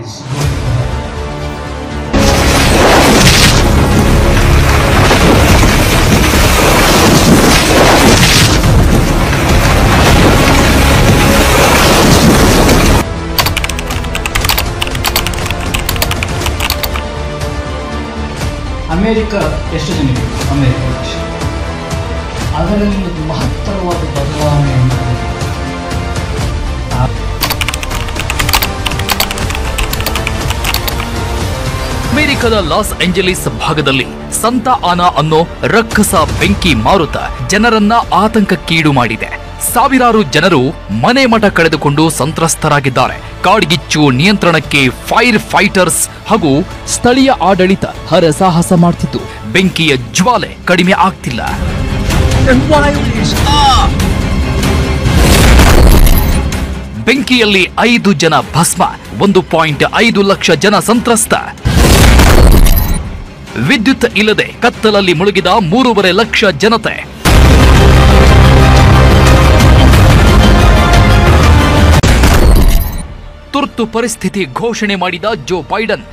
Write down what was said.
is going to happen. America ಎಷ್ಟು ಜನ America ದೇಶ ಅದರಲ್ಲಿ ಒಂದು ಮಹತ್ತರವಾದ ಬದಲಾವಣೆಯನ್ನು ಅಮೆರಿಕದ ಲಾಸ್ ಏಂಜಲೀಸ್ ಭಾಗದಲ್ಲಿ ಸಂತಾ ಆನಾ ಅನ್ನೋ ರಕ್ಕಸ ಬೆಂಕಿ ಮಾರುತ ಜನರನ್ನ ಆತಂಕಕ್ಕೀಡು ಮಾಡಿದೆ. ಸಾವಿರಾರು ಜನರು ಮನೆ ಮಠ ಕಳೆದುಕೊಂಡು ಸಂತ್ರಸ್ತರಾಗಿದ್ದಾರೆ. ಕಾಡ್ಗಿಚ್ಚು ನಿಯಂತ್ರಣಕ್ಕೆ ಫೈರ್ ಫೈಟರ್ಸ್ ಹಾಗೂ ಸ್ಥಳೀಯ ಆಡಳಿತ ಹರಸಾಹಸ ಮಾಡ್ತಿದ್ದು ಬೆಂಕಿಯ ಜ್ವಾಲೆ ಕಡಿಮೆ ಆಗ್ತಿಲ್ಲ. ಬೆಂಕಿಯಲ್ಲಿ 5 ಜನ ಭಸ್ಮ, 1.5 ಲಕ್ಷ ಜನ ಸಂತ್ರಸ್ತ. ವಿದ್ಯುತ್ ಇಲ್ಲದೆ ಕತ್ತಲಲ್ಲಿ ಮುಳುಗಿದ 3.5 ಲಕ್ಷ ಜನತೆ. ತುರ್ತು ಪರಿಸ್ಥಿತಿ ಘೋಷಣೆ ಮಾಡಿದ ಜೋ ಬೈಡನ್.